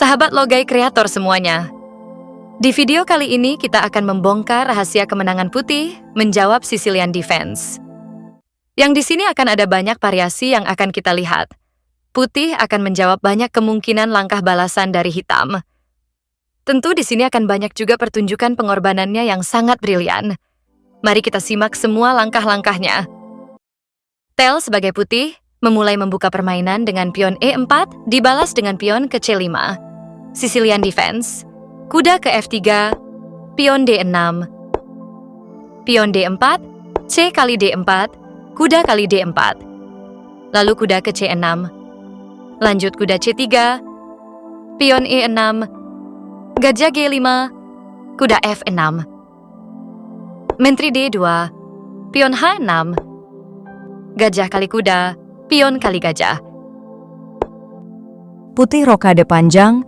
Sahabat Logai Kreator semuanya, di video kali ini kita akan membongkar rahasia kemenangan putih menjawab Sicilian Defense. Yang di sini akan ada banyak variasi yang akan kita lihat. Putih akan menjawab banyak kemungkinan langkah balasan dari hitam. Tentu di sini akan banyak juga pertunjukan pengorbanannya yang sangat brilian. Mari kita simak semua langkah-langkahnya. Tel sebagai putih memulai membuka permainan dengan pion E4 dibalas dengan pion ke C5. Sicilian Defense, kuda ke F3, pion D6, pion D4, C kali D4, kuda kali D4, lalu kuda ke C6, lanjut kuda C3, pion E6, gajah G5, kuda F6, menteri D2, pion H6, gajah kali kuda, pion kali gajah. Putih rokade panjang,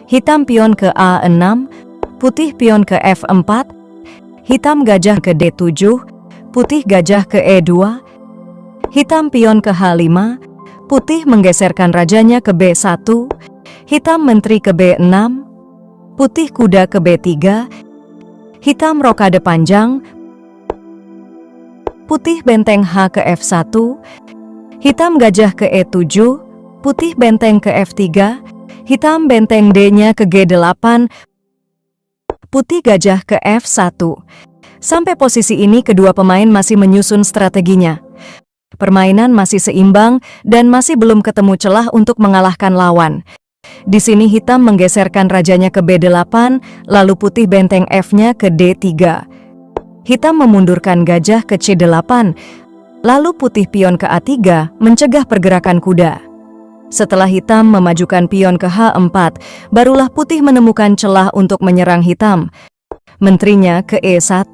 hitam pion ke A6, putih pion ke F4, hitam gajah ke D7, putih gajah ke E2, hitam pion ke H5, putih menggeserkan rajanya ke B1, hitam menteri ke B6, putih kuda ke B3, hitam rokade panjang, putih benteng H ke F1, hitam gajah ke E7, putih benteng ke F3, hitam benteng D-nya ke G8, putih gajah ke F1. Sampai posisi ini kedua pemain masih menyusun strateginya. Permainan masih seimbang dan masih belum ketemu celah untuk mengalahkan lawan. Di sini hitam menggeserkan rajanya ke B8, lalu putih benteng F-nya ke D3. Hitam memundurkan gajah ke C8, lalu putih pion ke A3 mencegah pergerakan kuda. Setelah hitam memajukan pion ke H4, barulah putih menemukan celah untuk menyerang hitam. Menterinya ke E1,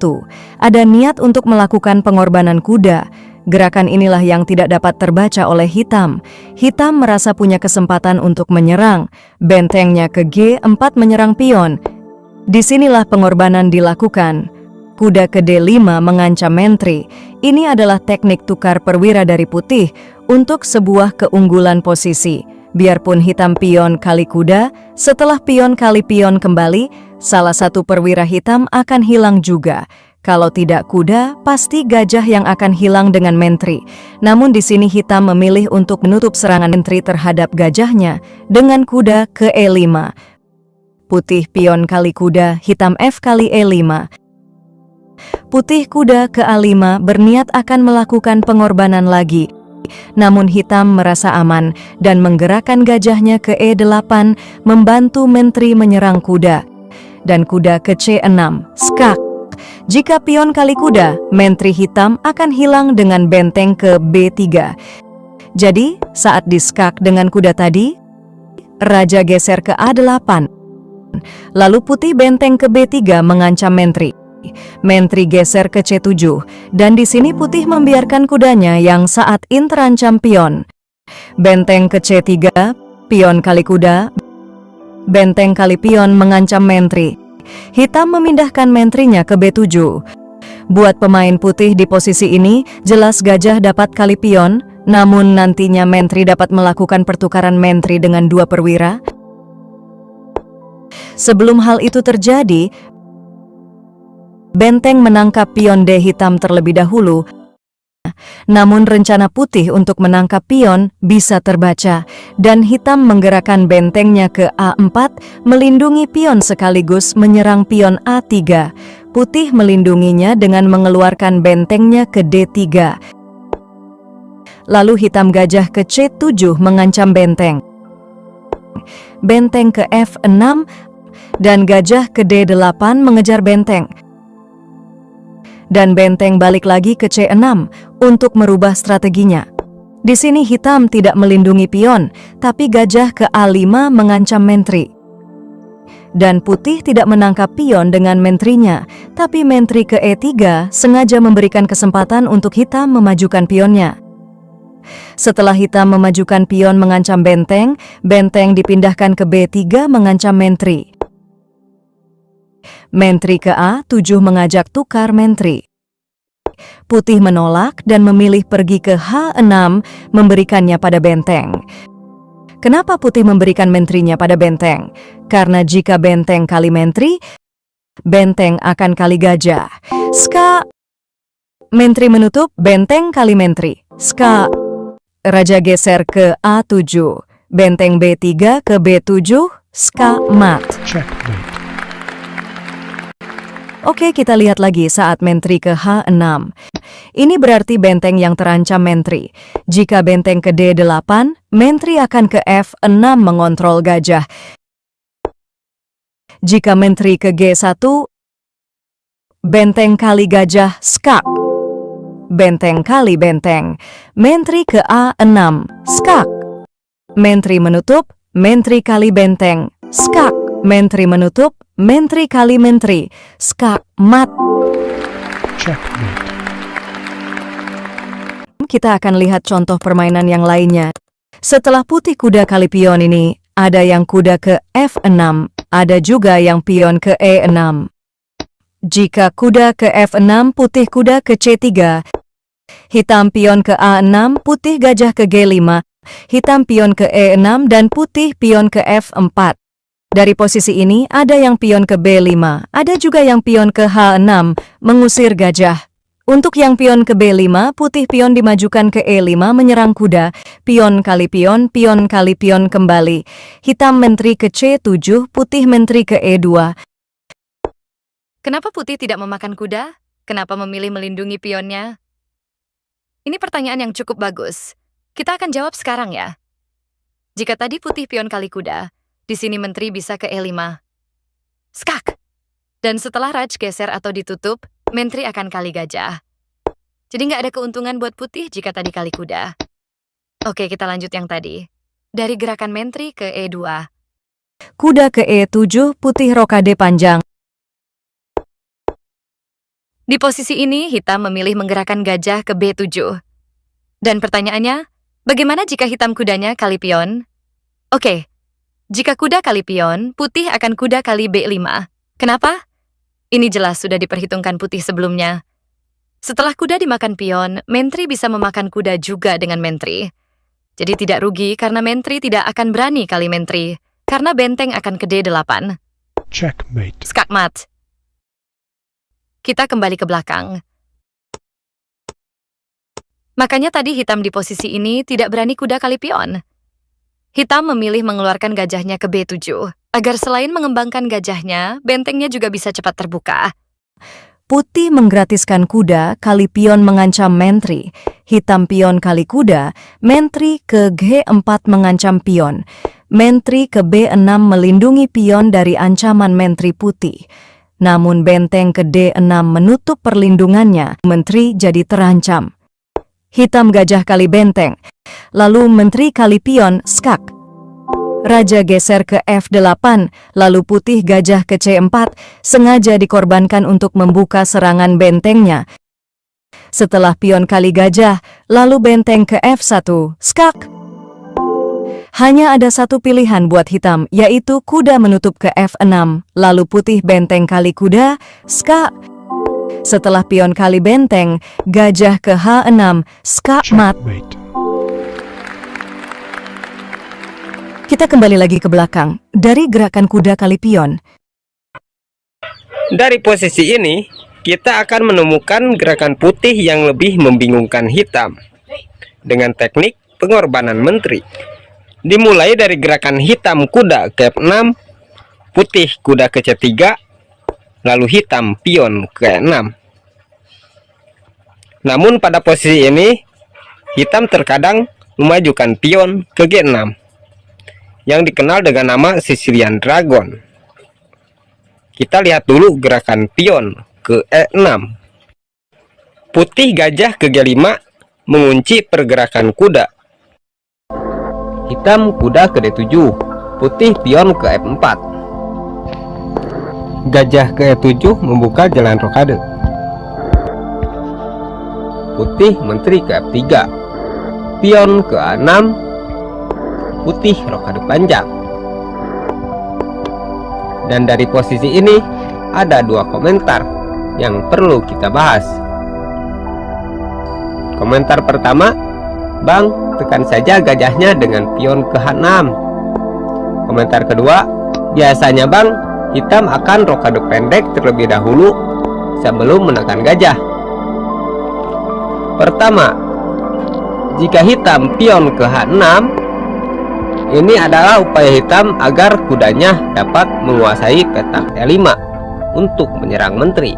ada niat untuk melakukan pengorbanan kuda. Gerakan inilah yang tidak dapat terbaca oleh hitam. Hitam merasa punya kesempatan untuk menyerang. Bentengnya ke G4 menyerang pion. Disinilah pengorbanan dilakukan. Kuda ke D5 mengancam menteri. Ini adalah teknik tukar perwira dari putih untuk sebuah keunggulan posisi. Biarpun hitam pion kali kuda, setelah pion kali pion kembali, salah satu perwira hitam akan hilang juga. Kalau tidak kuda, pasti gajah yang akan hilang dengan menteri. Namun di sini hitam memilih untuk menutup serangan menteri terhadap gajahnya dengan kuda ke E5. Putih pion kali kuda, hitam F kali E5. Putih kuda ke A5 berniat akan melakukan pengorbanan lagi. Namun hitam merasa aman dan menggerakkan gajahnya ke E8 membantu menteri menyerang kuda. Dan kuda ke C6, skak. Jika pion kali kuda, menteri hitam akan hilang dengan benteng ke B3. Jadi, saat diskak dengan kuda tadi, raja geser ke A8. Lalu putih benteng ke B3 mengancam menteri. Menteri geser ke C7, dan di sini putih membiarkan kudanya yang saat in terancam pion. Benteng ke C3, pion kali kuda, benteng kali pion mengancam menteri. Hitam memindahkan menterinya ke B7. Buat pemain putih di posisi ini, jelas gajah dapat kali pion, namun nantinya menteri dapat melakukan pertukaran menteri dengan dua perwira. Sebelum hal itu terjadi, benteng menangkap pion D hitam terlebih dahulu. Namun rencana putih untuk menangkap pion bisa terbaca, dan hitam menggerakkan bentengnya ke A4, melindungi pion sekaligus menyerang pion A3. Putih melindunginya dengan mengeluarkan bentengnya ke D3. Lalu hitam gajah ke C7 mengancam benteng. Benteng ke F6, dan gajah ke D8 mengejar benteng. Dan benteng balik lagi ke C6 untuk merubah strateginya. Di sini hitam tidak melindungi pion, tapi gajah ke A5 mengancam menteri. Dan putih tidak menangkap pion dengan menterinya, tapi menteri ke E3 sengaja memberikan kesempatan untuk hitam memajukan pionnya. Setelah hitam memajukan pion mengancam benteng, benteng dipindahkan ke B3 mengancam menteri. Menteri ke A7 mengajak tukar menteri. Putih menolak dan memilih pergi ke H6, memberikannya pada benteng. Kenapa putih memberikan menterinya pada benteng? Karena jika benteng kali menteri, benteng akan kali gajah. Ska. Menteri menutup, benteng kali menteri. Ska. Raja geser ke A7. Benteng B3 ke B7. Ska mat. Checkmate. Oke, kita lihat lagi saat menteri ke H6. Ini berarti benteng yang terancam menteri. Jika benteng ke D8, menteri akan ke F6 mengontrol gajah. Jika menteri ke G1, benteng kali gajah skak. Benteng kali benteng. Menteri ke A6, skak. Menteri menutup, menteri kali benteng, skak. Menteri menutup, menteri kali menteri, skak mat. Checkmate. Kita akan lihat contoh permainan yang lainnya. Setelah putih kuda kali pion ini, ada yang kuda ke F6, ada juga yang pion ke E6. Jika kuda ke F6, putih kuda ke C3, hitam pion ke A6, putih gajah ke G5, hitam pion ke E6, dan putih pion ke F4. Dari posisi ini, ada yang pion ke B5, ada juga yang pion ke H6, mengusir gajah. Untuk yang pion ke B5, putih pion dimajukan ke E5 menyerang kuda, pion kali pion kali pion kembali. Hitam menteri ke C7, putih menteri ke E2. Kenapa putih tidak memakan kuda? Kenapa memilih melindungi pionnya? Ini pertanyaan yang cukup bagus. Kita akan jawab sekarang ya. Jika tadi putih pion kali kuda, di sini menteri bisa ke E5. Skak! Dan setelah raj geser atau ditutup, menteri akan kali gajah. Jadi nggak ada keuntungan buat putih jika tadi kali kuda. Oke, kita lanjut yang tadi. Dari gerakan menteri ke E2. Kuda ke E7, putih rokade panjang. Di posisi ini, hitam memilih menggerakkan gajah ke B7. Dan pertanyaannya, bagaimana jika hitam kudanya kali pion? Oke, jika kuda kali pion, putih akan kuda kali B5. Kenapa? Ini jelas sudah diperhitungkan putih sebelumnya. Setelah kuda dimakan pion, menteri bisa memakan kuda juga dengan menteri. Jadi tidak rugi karena menteri tidak akan berani kali menteri, karena benteng akan ke D8. Checkmate. Skakmat. Kita kembali ke belakang. Makanya tadi hitam di posisi ini tidak berani kuda kali pion. Hitam memilih mengeluarkan gajahnya ke B7, agar selain mengembangkan gajahnya, bentengnya juga bisa cepat terbuka. Putih menggratiskan kuda kali pion mengancam menteri. Hitam pion kali kuda, menteri ke G4 mengancam pion. Menteri ke B6 melindungi pion dari ancaman menteri putih. Namun benteng ke D6 menutup perlindungannya, menteri jadi terancam. Hitam gajah kali benteng, lalu menteri kali pion, skak. Raja geser ke F8, lalu putih gajah ke C4, sengaja dikorbankan untuk membuka serangan bentengnya. Setelah pion kali gajah, lalu benteng ke F1, skak. Hanya ada satu pilihan buat hitam, yaitu kuda menutup ke F6, lalu putih benteng kali kuda, skak. Setelah pion kali benteng, gajah ke H6, skak mat. Checkmate. Kita kembali lagi ke belakang, dari gerakan kuda kali pion. Dari posisi ini, kita akan menemukan gerakan putih yang lebih membingungkan hitam dengan teknik pengorbanan menteri. Dimulai dari gerakan hitam kuda ke F6, putih kuda ke C3, lalu hitam pion ke E6. Namun pada posisi ini, hitam terkadang memajukan pion ke G6, yang dikenal dengan nama Sicilian Dragon. Kita lihat dulu gerakan pion ke E6. Putih gajah ke G5 mengunci pergerakan kuda. Hitam kuda ke D7, putih pion ke F4. Gajah ke E7 membuka jalan rokade. Putih menteri ke F3, pion ke A6, putih rokade panjang. Dan dari posisi ini ada dua komentar yang perlu kita bahas. Komentar pertama, Bang, tekan saja gajahnya dengan pion ke H6. Komentar kedua, biasanya bang, hitam akan rokade pendek terlebih dahulu sebelum menekan gajah. Pertama, jika hitam pion ke H6, ini adalah upaya hitam agar kudanya dapat menguasai petak E5 untuk menyerang menteri.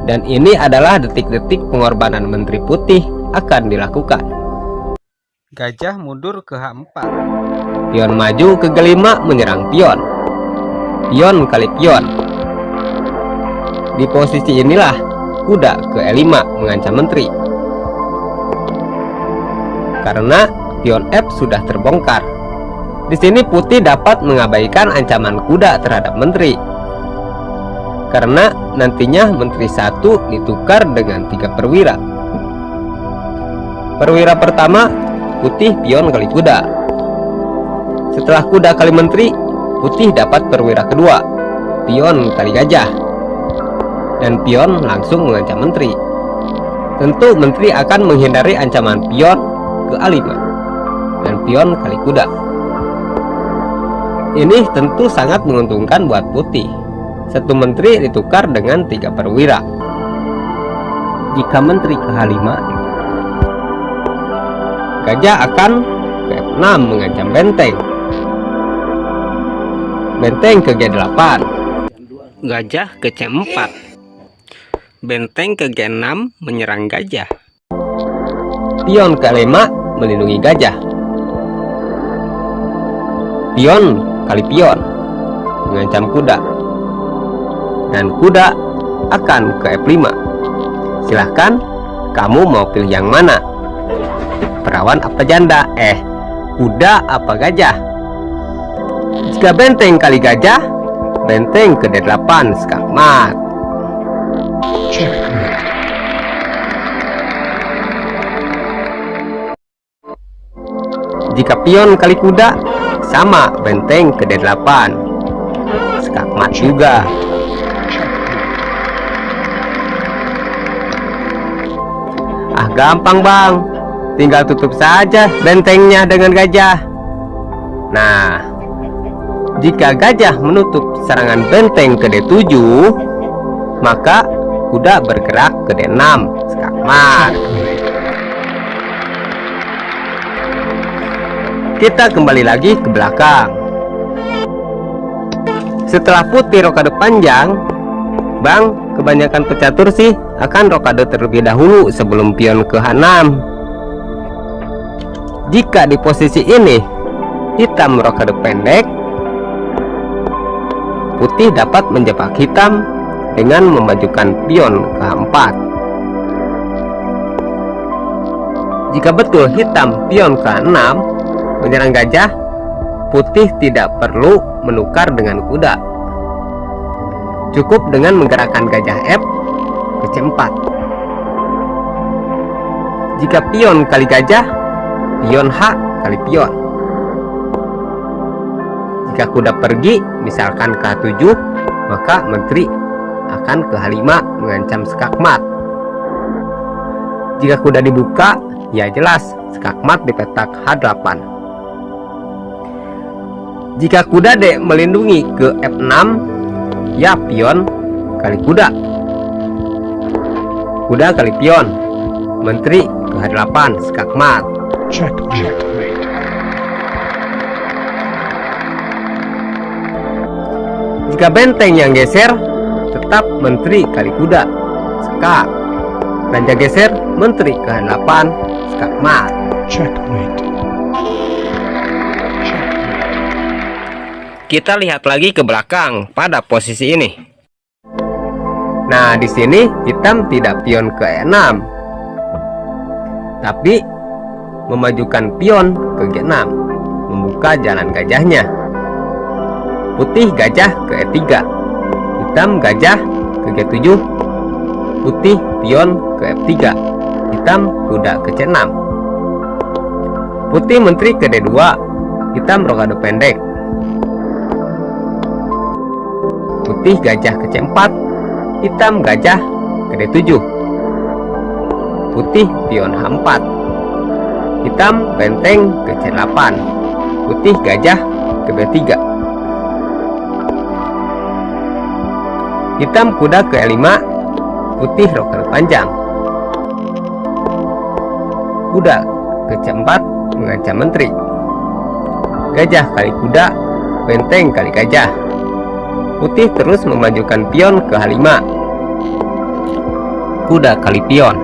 Dan ini adalah detik-detik pengorbanan menteri putih akan dilakukan. Gajah mundur ke H4. Pion maju ke G5 menyerang pion. Pion kali pion. Di posisi inilah kuda ke E5 mengancam menteri. Karena pion F sudah terbongkar. Di sini putih dapat mengabaikan ancaman kuda terhadap menteri. Karena nantinya menteri 1 ditukar dengan 3 perwira. Perwira pertama, putih pion kali kuda. Setelah kuda kali menteri, putih dapat perwira kedua, pion kali gajah. Dan pion langsung mengancam menteri. Tentu menteri akan menghindari ancaman pion ke A5 dan pion kali kuda. Ini tentu sangat menguntungkan buat putih. Satu menteri ditukar dengan 3 perwira. Jika menteri ke H5, gajah akan ke F6 mengancam benteng. Benteng ke G8. Gajah ke C4. Benteng ke G6 menyerang gajah. Pion ke E5 melindungi gajah. Pion kali pion mengancam kuda. Dan kuda akan ke F5. Silahkan kamu mau pilih yang mana? Perawan apa janda? Kuda apa gajah? Jika benteng kali gajah, benteng ke D8 skakmat. Checkmate. Jika pion kali kuda, sama benteng ke D8 skakmat juga. Gampang bang, tinggal tutup saja bentengnya dengan gajah. Nah, jika gajah menutup serangan benteng ke D7, maka kuda bergerak ke D6 skakmat. Kita kembali lagi ke belakang. Setelah putih rokade panjang, bang, kebanyakan pecatur sih akan rokade terlebih dahulu sebelum pion ke H6. Jika di posisi ini hitam rokade pendek, putih dapat menjebak hitam dengan memajukan pion ke H4. Jika betul hitam pion ke H6 menyerang gajah, putih tidak perlu menukar dengan kuda. Cukup dengan menggerakkan gajah F ke C4. Jika pion kali gajah, pion H kali pion. Jika kuda pergi, misalkan ke H7, maka menteri akan ke H5 mengancam skakmat. Jika kuda dibuka, ya jelas skakmat di petak H8. Jika kuda D melindungi ke F6, ya pion kali kuda. Kuda kali pion, menteri ke H8 skakmat. Checkmate. Jika benteng yang geser, tetap menteri kali kuda skak. Raja geser, menteri ke H8 skakmat. Checkmate. Kita lihat lagi ke belakang pada posisi ini. Nah, di sini hitam tidak pion ke E6, tapi memajukan pion ke G6, membuka jalan gajahnya. Putih gajah ke E3, hitam gajah ke G7, putih pion ke F3, hitam kuda ke C6. Putih menteri ke D2, hitam rokade pendek. Putih gajah ke C4, hitam gajah ke D7, putih pion H4. Hitam benteng ke C8, putih gajah ke B3. Hitam kuda ke E5, putih rokade panjang. Kuda ke C4 mengancam menteri. Gajah kali kuda, benteng kali gajah. Putih terus memajukan pion ke H5. Kuda kali pion.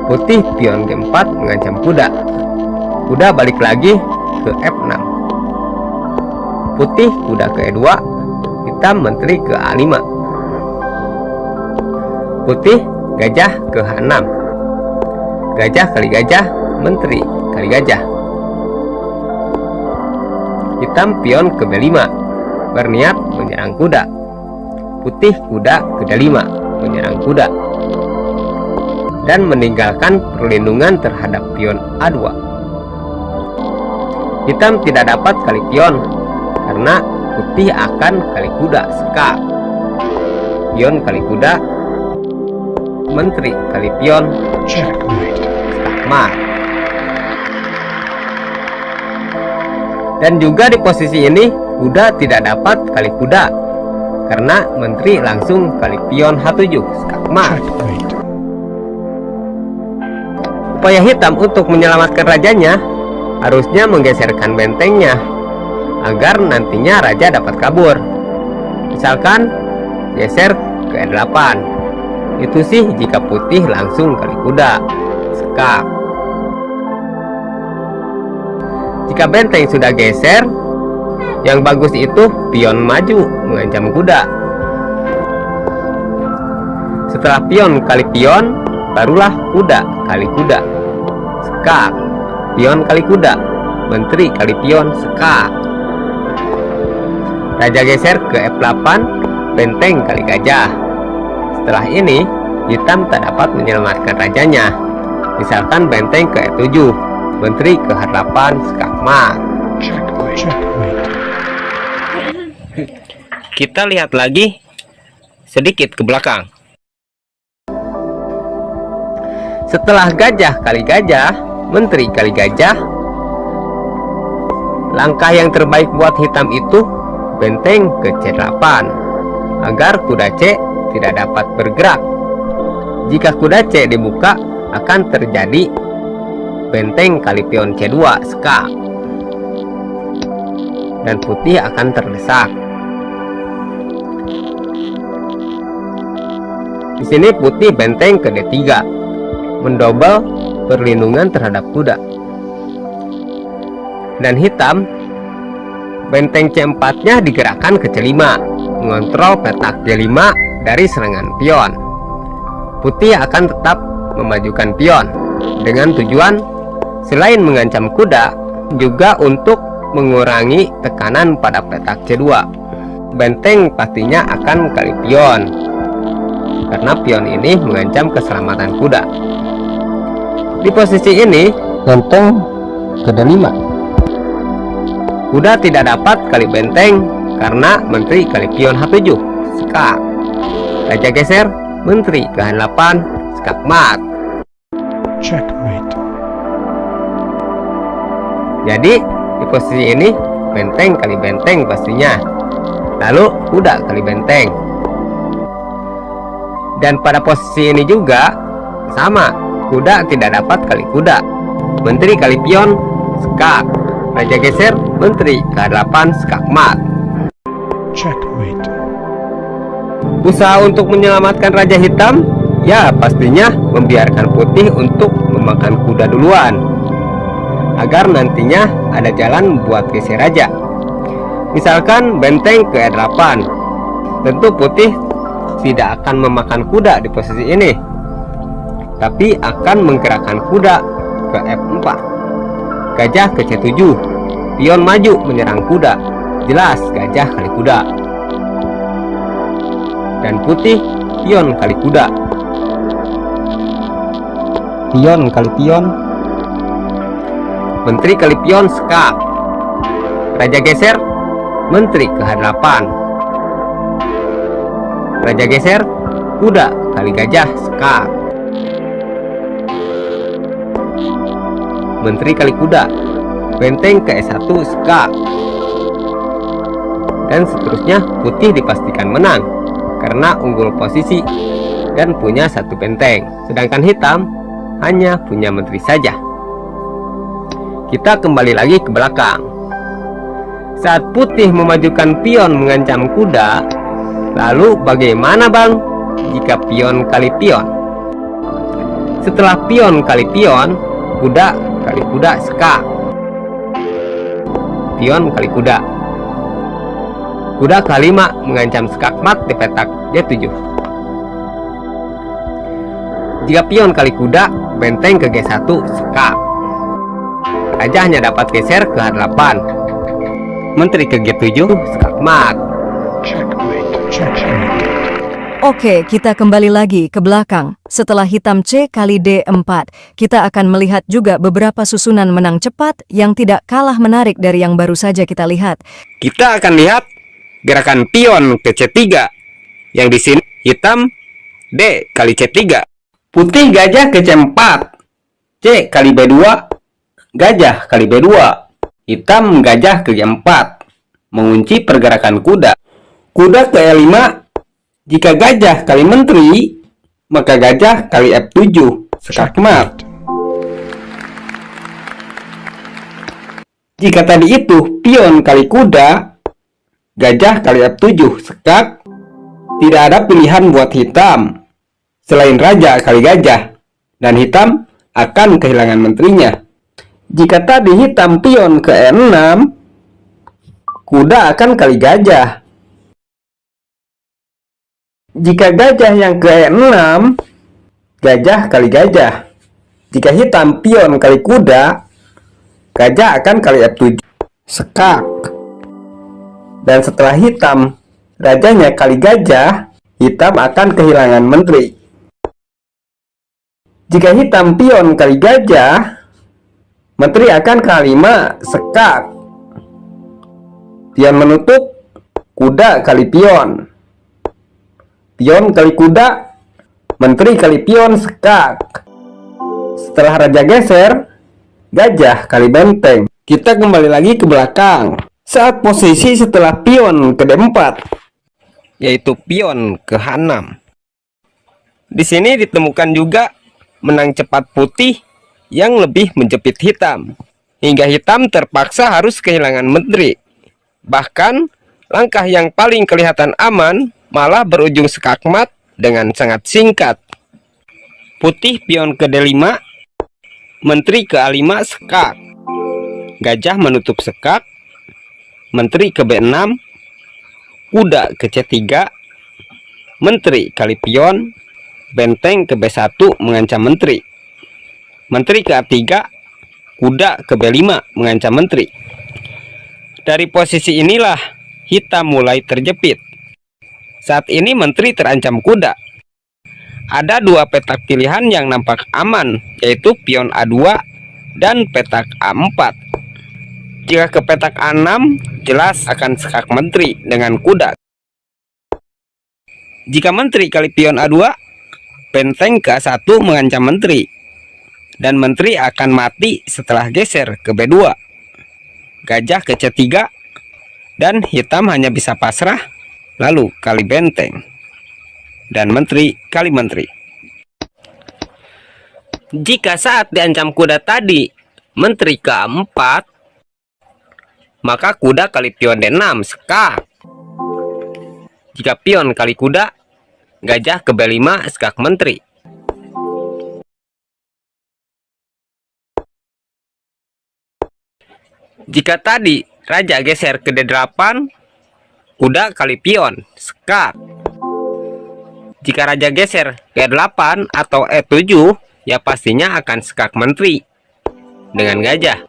Putih pion G4 mengancam kuda. Kuda balik lagi ke F6. Putih kuda ke E2, hitam menteri ke A5. Putih gajah ke H6. Gajah kali gajah, menteri kali gajah. Hitam pion ke B5, berniat menyerang kuda. Putih kuda ke D5, menyerang kuda dan meninggalkan perlindungan terhadap pion A2. Hitam tidak dapat kali pion karena putih akan kali kuda skak. Pion kali kuda, menteri kali pion, Checkmate. skakmat. Dan juga di posisi ini kuda tidak dapat kali kuda karena menteri langsung kali pion H7, skakmat. Checkmate. Upaya hitam untuk menyelamatkan rajanya harusnya menggeserkan bentengnya agar nantinya raja dapat kabur. Misalkan geser ke E8. Itu sih jika putih langsung kali kuda, skak. Jika benteng sudah geser, yang bagus itu pion maju mengancam kuda. Setelah pion kali pion, barulah kuda kali kuda, skak. Pion kali kuda, menteri kali pion, skak. Raja geser ke F8, benteng kali gajah. Setelah ini, hitam tak dapat menyelamatkan rajanya. Misalkan benteng ke E7, menteri ke H8, skakmat. Checkmate. Kita lihat lagi sedikit ke belakang. Setelah gajah kali gajah, menteri kali gajah, langkah yang terbaik buat hitam itu benteng ke C8 agar kuda C tidak dapat bergerak. Jika kuda C dibuka, akan terjadi benteng kali pion C2, skak, dan putih akan terdesak. Di sini putih benteng ke D3, mendobel perlindungan terhadap kuda. Dan hitam benteng C4-nya digerakkan ke C5, mengontrol petak D5 dari serangan pion. Putih akan tetap memajukan pion dengan tujuan selain mengancam kuda, juga untuk mengurangi tekanan pada petak C2. Benteng pastinya akan kali pion karena pion ini mengancam keselamatan kuda. Di posisi ini benteng ke D5. Kuda tidak dapat kali benteng karena menteri kali pion H7, skak. Raja geser, menteri ke H8, skakmat. Checkmate. Jadi di posisi ini benteng kali benteng pastinya. Lalu kuda kali benteng. Dan pada posisi ini juga sama, kuda tidak dapat kali kuda. Menteri kali pion, skak. Raja geser, menteri ke H8, skakmat. Checkmate. Usaha untuk menyelamatkan raja hitam, ya pastinya membiarkan putih untuk memakan kuda duluan, agar nantinya ada jalan buat geser raja. Misalkan benteng ke E8, tentu putih tidak akan memakan kuda di posisi ini, tapi akan menggerakkan kuda ke F4. Gajah ke C7, pion maju menyerang kuda, jelas gajah kali kuda. Dan putih pion kali kuda. Pion kali pion, menteri kali pion, skak. Raja geser, menteri ke H8. Raja geser, kuda kali gajah, skak. menteri kali kuda, benteng ke E1 skak. Dan seterusnya putih dipastikan menang karena unggul posisi dan punya satu benteng, sedangkan hitam hanya punya menteri saja. Kita kembali lagi ke belakang. Saat putih memajukan pion mengancam kuda, lalu bagaimana bang jika pion kali pion? Setelah pion kali pion, kuda kali kuda skak. Pion kali kuda. Kuda K5 mengancam skakmat di petak G7. Jika pion kali kuda, benteng ke G1 skak. Raja hanya dapat geser ke H8. Menteri ke G7 skakmat. Checkmate. Checkmate. Oke, kita kembali lagi ke belakang. Setelah hitam C kali D4, kita akan melihat juga beberapa susunan menang cepat yang tidak kalah menarik dari yang baru saja kita lihat. Kita akan lihat gerakan pion ke C3. Yang di sini hitam D kali C3. Putih gajah ke C4. C kali B2. Gajah kali B2. Hitam gajah ke G4. Mengunci pergerakan kuda. Kuda ke E5. Jika gajah kali menteri, maka gajah kali F7 skakmat. Jika tadi itu pion kali kuda, gajah kali F7 skak, tidak ada pilihan buat hitam selain raja kali gajah, dan hitam akan kehilangan menterinya. Jika tadi hitam pion ke E6, kuda akan kali gajah. Jika gajah yang ke E6, gajah kali gajah. Jika hitam pion kali kuda, gajah akan kali F7 skak. Dan setelah hitam rajanya kali gajah, hitam akan kehilangan menteri. Jika hitam pion kali gajah, menteri akan K5 skak. Pion menutup, kuda kali pion. Pion kali kuda, menteri kali pion skak. Setelah raja geser, gajah kali benteng. Kita kembali lagi ke belakang. Saat posisi setelah pion ke D4, yaitu pion ke H6. Di sini ditemukan juga menang cepat putih yang lebih menjepit hitam, hingga hitam terpaksa harus kehilangan menteri. Bahkan langkah yang paling kelihatan aman malah berujung skakmat dengan sangat singkat. Putih pion ke D5, menteri ke A5 skak. Gajah menutup skak, menteri ke B6, kuda ke C3, menteri kali pion, benteng ke B1 mengancam menteri. Menteri ke A3, kuda ke B5 mengancam menteri. Dari posisi inilah hitam mulai terjepit. Saat ini menteri terancam kuda. Ada dua petak pilihan yang nampak aman, yaitu pion A2 dan petak A4. Jika ke petak A6, jelas akan skak menteri dengan kuda. Jika menteri kali pion A2, benteng ke A1 mengancam menteri. Dan menteri akan mati setelah geser ke B2. Gajah ke C3, dan hitam hanya bisa pasrah, lalu kali benteng, dan menteri kali menteri. Jika saat diancam kuda tadi menteri ke A4, maka kuda kali pion D6 skak. Jika pion kali kuda, gajah ke B5 skak menteri. Jika tadi raja geser ke D8, kuda kali pion skak. Jika raja geser ke E8 atau E7, ya pastinya akan skak menteri dengan gajah.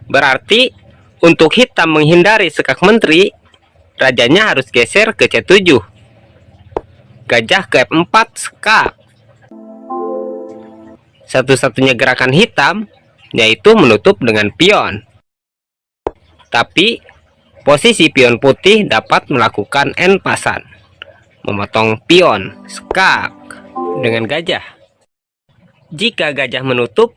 Berarti untuk hitam menghindari skak menteri, rajanya harus geser ke C7. Gajah ke F4 skak. Satu-satunya gerakan hitam yaitu menutup dengan pion. Tapi posisi pion putih dapat melakukan N pasan, memotong pion skak dengan gajah. Jika gajah menutup,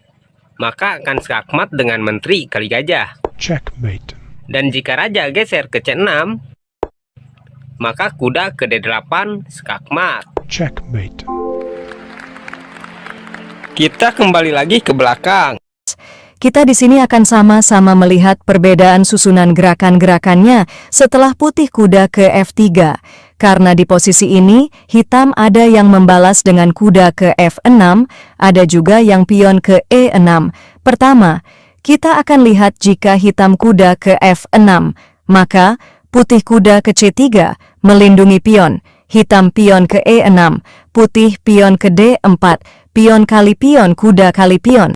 maka akan skakmat dengan menteri kali gajah. Checkmate. Dan jika raja geser ke C6, maka kuda ke D8 skakmat. Checkmate. Kita kembali lagi ke belakang. Kita di sini akan sama-sama melihat perbedaan susunan gerakan-gerakannya setelah putih kuda ke F3. Karena di posisi ini, hitam ada yang membalas dengan kuda ke F6, ada juga yang pion ke E6. Pertama, kita akan lihat jika hitam kuda ke F6, maka putih kuda ke C3 melindungi pion, hitam pion ke E6, putih pion ke D4, pion kali pion kuda kali pion.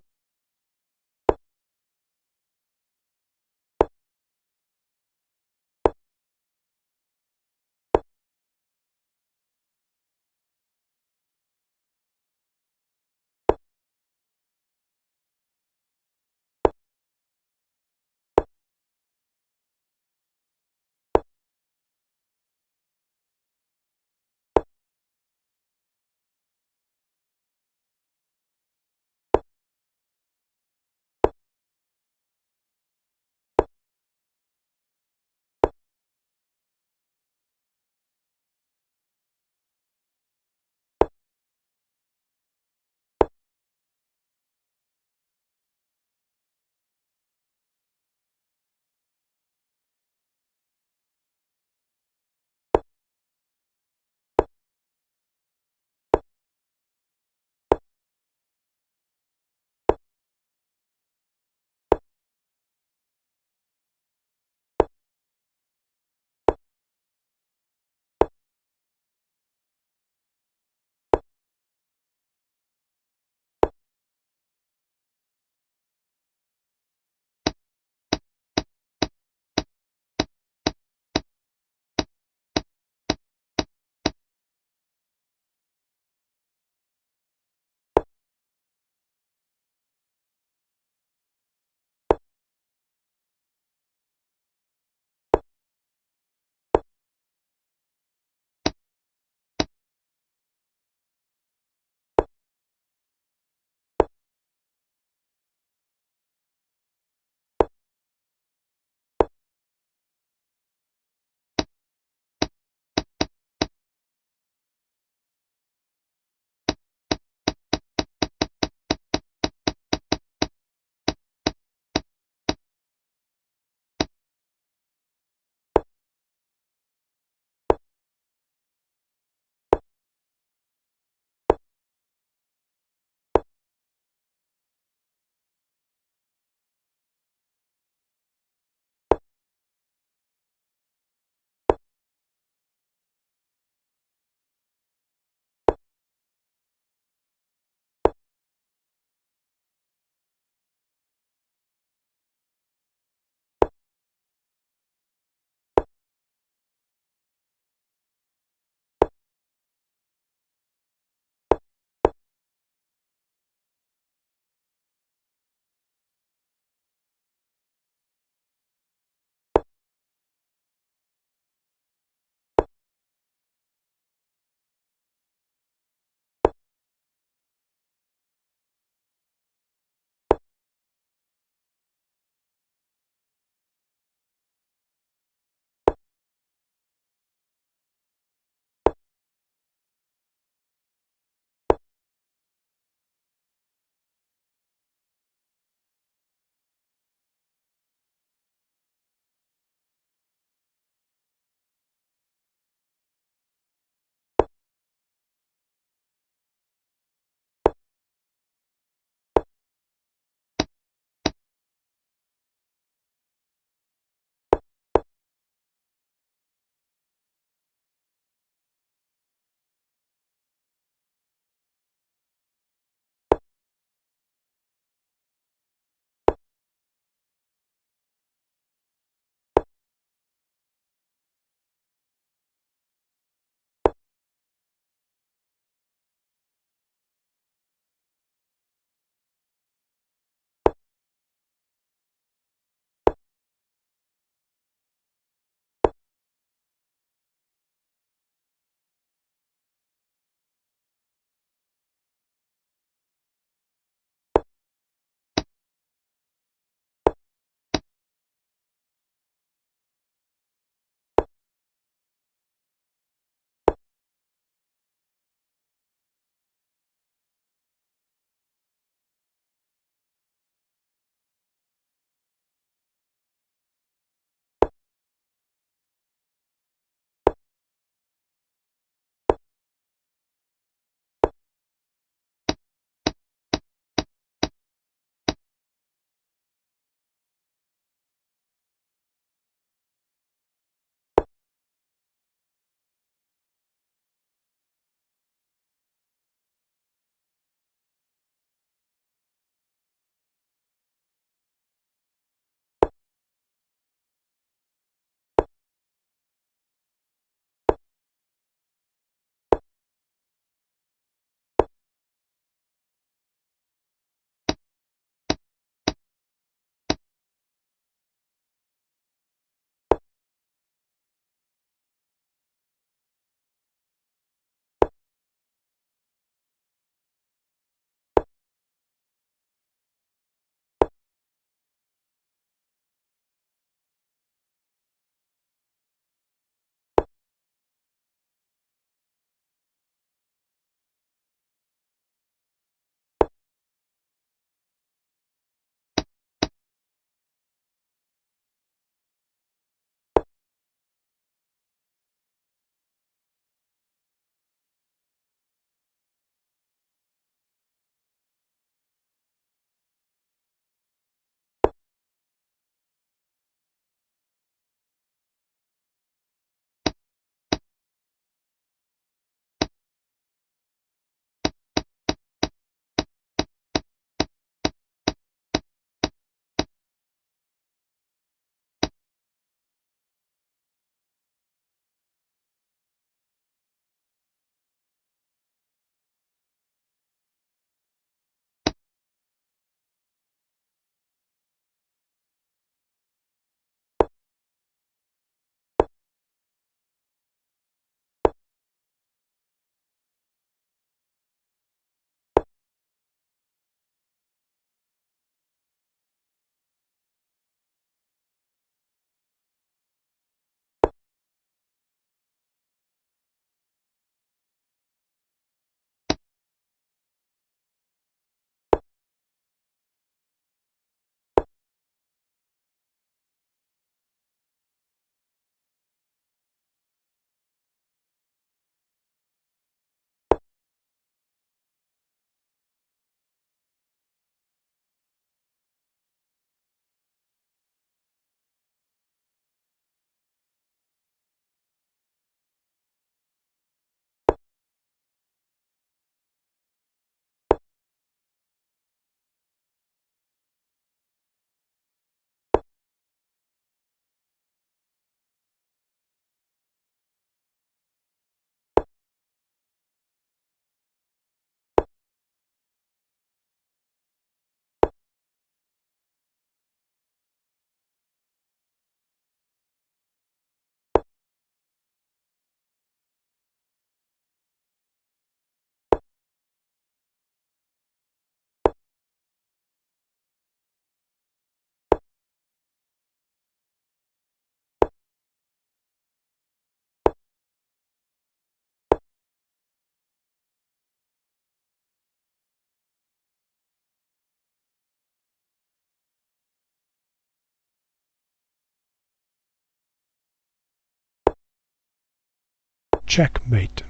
Checkmate.